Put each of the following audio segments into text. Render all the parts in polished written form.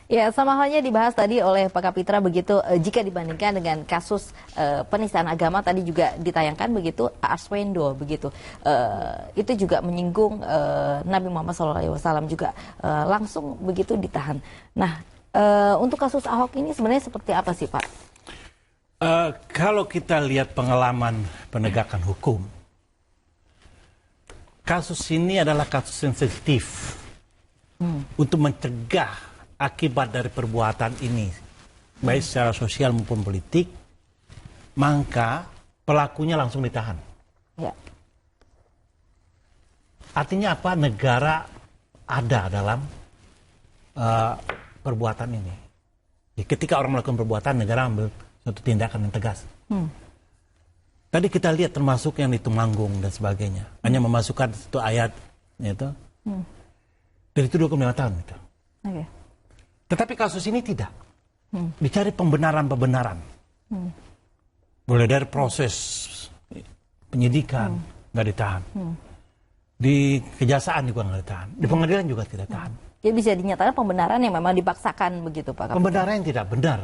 Ya, sama halnya dibahas tadi oleh Pak Kapitra begitu, jika dibandingkan dengan kasus penistaan agama tadi juga ditayangkan begitu, Arswendo begitu, itu juga menyinggung Nabi Muhammad SAW juga langsung begitu ditahan. Nah, untuk kasus Ahok ini sebenarnya seperti apa sih Pak? Kalau kita lihat pengalaman penegakan hukum, kasus ini adalah kasus sensitif untuk mencegah akibat dari perbuatan ini, baik secara sosial maupun politik, maka pelakunya langsung ditahan. Ya. Artinya apa? Negara ada dalam perbuatan ini. Ketika orang melakukan perbuatan, negara ambil suatu tindakan yang tegas. Tadi kita lihat termasuk yang di Temanggung dan sebagainya, hanya memasukkan satu ayat, itu dari itu 25 tahun itu. Okay. Tetapi kasus ini tidak. Dicari pembenaran-pembenaran. Mulai dari proses penyidikan, nggak ditahan. Di kejaksaan juga nggak ditahan. Di pengadilan juga tidak tahan. Jadi bisa dinyatakan pembenaran yang memang dipaksakan begitu Pak Kapitra? Pembenaran yang tidak benar.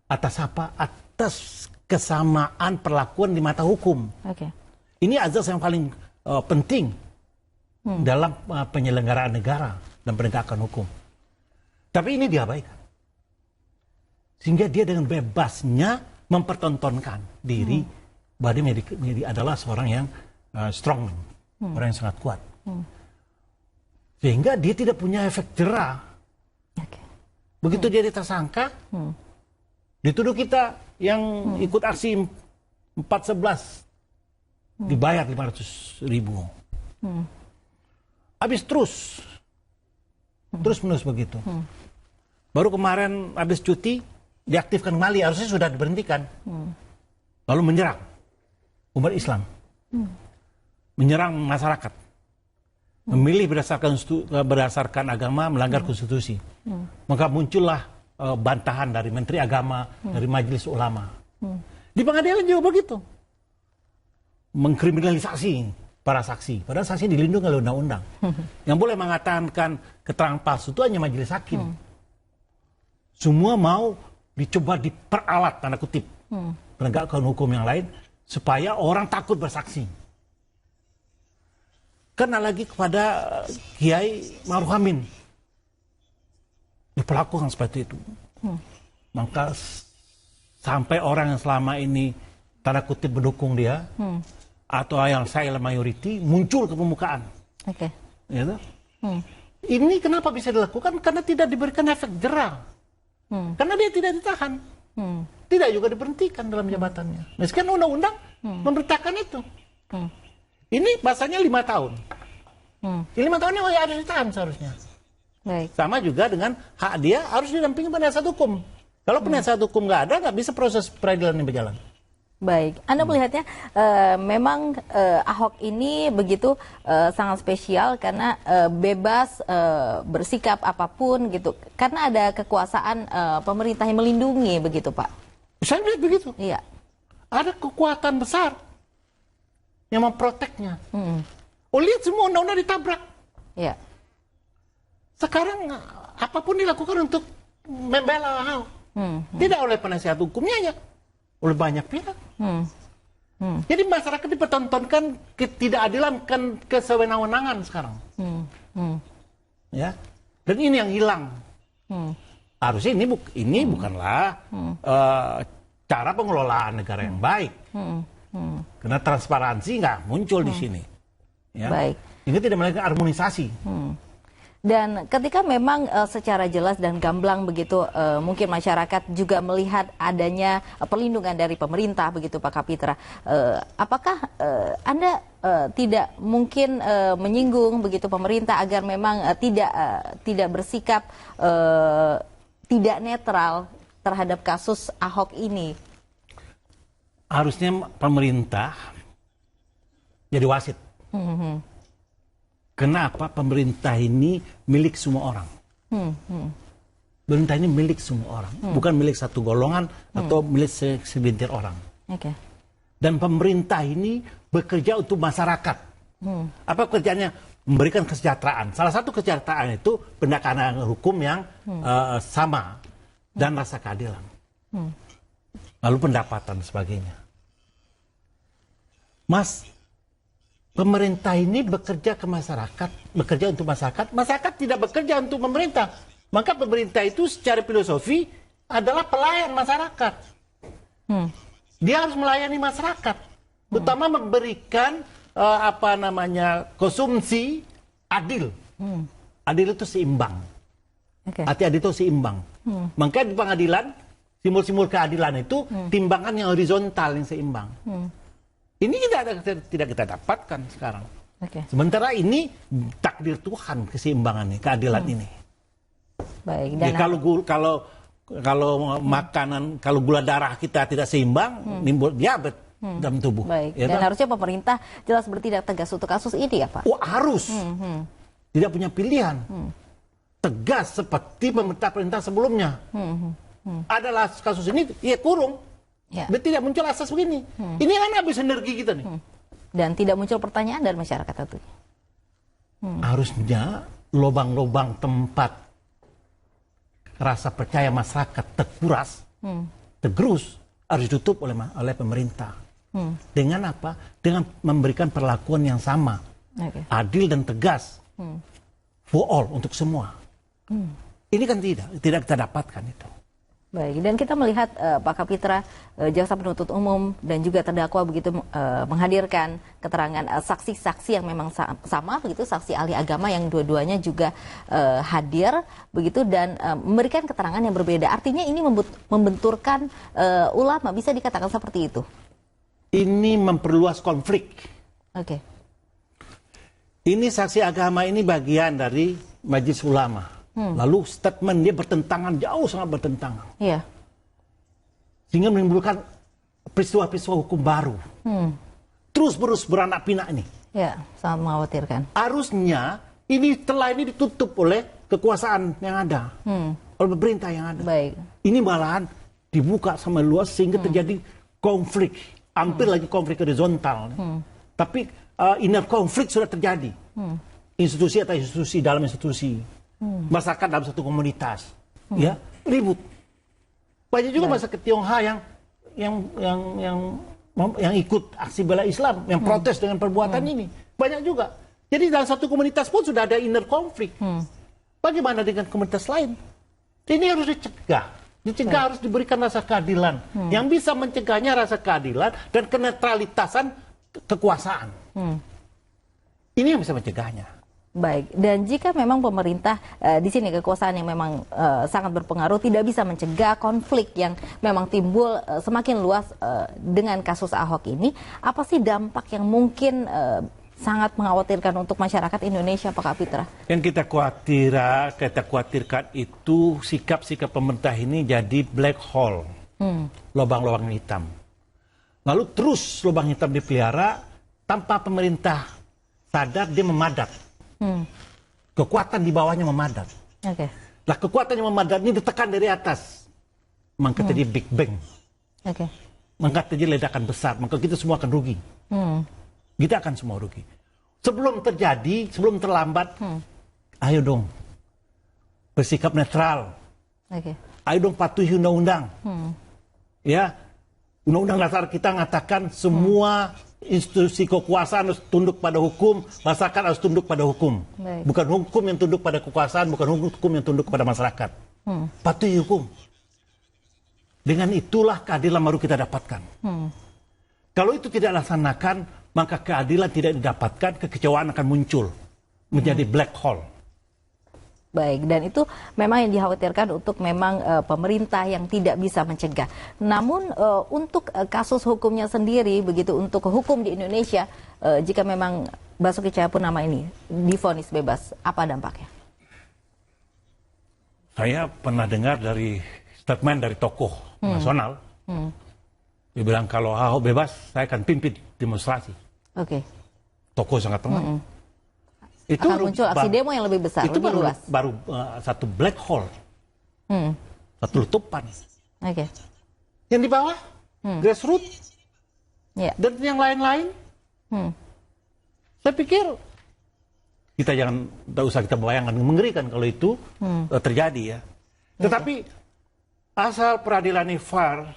Atas apa? Atas kesamaan perlakuan di mata hukum. Okay. Ini azas yang paling penting dalam penyelenggaraan negara dan penegakan hukum. Tapi ini diabaikan. Sehingga dia dengan bebasnya mempertontonkan diri bahwa dia adalah seorang yang strong, orang yang sangat kuat. Sehingga dia tidak punya efek jerah. Okay. Begitu dia tersangka, dituduh kita yang ikut aksi 4.11 dibayar 500.000. Habis terus menerus begitu. Baru kemarin habis cuti diaktifkan kembali, harusnya sudah diberhentikan. Lalu menyerang umat Islam, menyerang masyarakat, memilih berdasarkan agama, melanggar konstitusi. Maka muncullah bantahan dari Menteri Agama, dari Majelis Ulama. Di pengadilan juga begitu, mengkriminalisasi para saksi, padahal saksi dilindungi oleh undang-undang. Yang boleh mengatakan keterangan palsu itu hanya majelis hakim. Semua mau dicoba diperalat, tanda kutip, penegakan hukum yang lain, supaya orang takut bersaksi. Kena lagi kepada Kiai Ma'ruf Amin, diperlakukan seperti itu. Maka sampai orang yang selama ini tanda kutip mendukung dia, atau yang silent majority muncul ke permukaan. Oke. Gitu? Ini kenapa bisa dilakukan? Karena tidak diberikan efek jerah. Karena dia tidak ditahan. Tidak juga diberhentikan dalam jabatannya. Meskipun undang-undang memberitakan itu. Ini bahasanya 5 tahun. 5 tahun ini harus ditahan seharusnya. Baik. Sama juga dengan hak dia harus didampingi penasihat hukum. Kalau penasihat hukum nggak ada, nggak bisa proses peradilan yang berjalan. Baik, Anda melihatnya memang Ahok ini begitu sangat spesial karena bebas bersikap apapun gitu, karena ada kekuasaan pemerintah yang melindungi begitu Pak. Saya lihat begitu. Iya. Ada kekuatan besar yang memproteknya. Oh lihat semua undang-undang ditabrak. Iya. Sekarang apapun dilakukan untuk membela Ahok. Tidak oleh penasihat hukumnya ya, oleh banyak pihak. Jadi masyarakat dipertontonkan ketidakadilan, kesewenang-wenangan sekarang. Ya, dan ini yang hilang. Harusnya ini bukanlah cara pengelolaan negara yang baik. Karena transparansi nggak muncul di sini. Ya. Baik. Ini tidak melakukan harmonisasi. Dan ketika memang secara jelas dan gamblang begitu, mungkin masyarakat juga melihat adanya perlindungan dari pemerintah begitu Pak Kapitra. Apakah Anda tidak mungkin menyinggung begitu pemerintah agar memang tidak bersikap tidak netral terhadap kasus Ahok ini? Harusnya pemerintah jadi wasit. Kenapa pemerintah ini milik semua orang? Pemerintah ini milik semua orang, bukan milik satu golongan atau milik segelintir orang. Okay. Dan pemerintah ini bekerja untuk masyarakat. Apa kerjanya? memberikan kesejahteraan. Salah satu kesejahteraan itu penegakan hukum yang sama dan rasa keadilan. Lalu pendapatan dan sebagainya. Mas, pemerintah ini bekerja ke masyarakat, bekerja untuk masyarakat. Masyarakat tidak bekerja untuk pemerintah. Maka pemerintah itu secara filosofi adalah pelayan masyarakat. Dia harus melayani masyarakat, terutama memberikan konsumsi adil. Adil itu seimbang. Arti adil itu seimbang. Maka di pengadilan simbol-simbol keadilan itu timbangan yang horizontal yang seimbang. Ini tidak kita dapatkan sekarang. Sementara ini takdir Tuhan keseimbangan ini, keadilan ini. Baik. Dan kalau makanan, kalau gula darah kita tidak seimbang, nimbul diabetes dalam tubuh. Baik. Ya, dan harusnya pemerintah jelas bertindak tegas untuk kasus ini ya Pak? Oh harus. Tidak punya pilihan. Tegas seperti pemerintah sebelumnya. Adalah kasus ini, ya kurung. Ya. Dia tidak muncul asas begini. Ini kan habis energi kita nih. Dan tidak muncul pertanyaan dari masyarakat tentunya. Harusnya lubang-lubang tempat rasa percaya masyarakat terkuras, tergerus, harus ditutup oleh pemerintah. Dengan apa? Dengan memberikan perlakuan yang sama, adil dan tegas, for all, untuk semua. Ini kan tidak kita dapatkan itu. Baik, dan kita melihat Pak Kapitra, jaksa penuntut umum dan juga terdakwa begitu menghadirkan keterangan saksi-saksi yang memang sama begitu, saksi ahli agama yang dua-duanya juga hadir begitu dan memberikan keterangan yang berbeda. Artinya ini membenturkan ulama, bisa dikatakan seperti itu. Ini memperluas konflik. Ini saksi agama ini bagian dari Majelis Ulama. Lalu statement dia bertentangan, jauh sangat bertentangan. Iya. Sehingga menimbulkan peristiwa-peristiwa hukum baru. Terus-menerus beranak pinak ini. Ya, sangat mengkhawatirkan. Harusnya setelah ini ditutup oleh kekuasaan yang ada. Oleh pemerintah yang ada. Baik. Ini malahan dibuka sama luas sehingga terjadi konflik. Hampir lagi konflik horizontal. Tapi inner konflik sudah terjadi. Institusi atau institusi dalam institusi. Masyarakat dalam satu komunitas, ya ribut. Banyak juga masyarakat Tionghoa yang ikut aksi bela Islam, yang protes dengan perbuatan ini. Banyak juga. Jadi dalam satu komunitas pun sudah ada inner konflik. Bagaimana dengan komunitas lain? Ini harus dicegah. Harus diberikan rasa keadilan. Yang bisa mencegahnya rasa keadilan dan kenetralitasan kekuasaan. Ini yang bisa mencegahnya. Baik, dan jika memang pemerintah di sini kekuasaan yang memang sangat berpengaruh tidak bisa mencegah konflik yang memang timbul semakin luas dengan kasus Ahok ini, apa sih dampak yang mungkin sangat mengkhawatirkan untuk masyarakat Indonesia, Pak Kapitra? Yang kita khawatirkan itu sikap-sikap pemerintah ini jadi black hole, lubang-lubang hitam. Lalu terus lubang hitam dipelihara tanpa pemerintah sadar, dia memadat. Kekuatan di bawahnya memadat. Lah kekuatan yang memadat ini ditekan dari atas, maka terjadi Big Bang. Maka terjadi ledakan besar, maka kita semua akan rugi. Kita akan semua rugi. Sebelum terjadi, sebelum terlambat, ayo dong bersikap netral. Ayo dong patuhi undang-undang. Ya, undang-undang dasar kita mengatakan semua institusi kekuasaan harus tunduk pada hukum, masyarakat harus tunduk pada hukum. Bukan hukum yang tunduk pada kekuasaan, bukan hukum yang tunduk pada masyarakat. Patuhi hukum. Dengan itulah keadilan baru kita dapatkan. Kalau itu tidak dilaksanakan, maka keadilan tidak didapatkan, kekecewaan akan muncul. Menjadi black hole. Baik, dan itu memang yang dikhawatirkan untuk memang pemerintah yang tidak bisa mencegah. Namun untuk kasus hukumnya sendiri, begitu untuk hukum di Indonesia, jika memang Basuki Cahayapurnama ini divonis bebas, apa dampaknya? Saya pernah dengar dari statement dari tokoh nasional, dia bilang kalau Ahok bebas, saya akan pimpin demonstrasi. Tokoh sangat tenang. Itu akan muncul aksi demo yang lebih besar, itu lebih luas. Baru satu black hole, satu letupan. Yang di bawah, grassroots, dan yang lain-lain. Saya pikir Kita jangan, tidak usah kita bayangkan, mengerikan kalau itu terjadi ya. Tetapi asal peradilan ini fair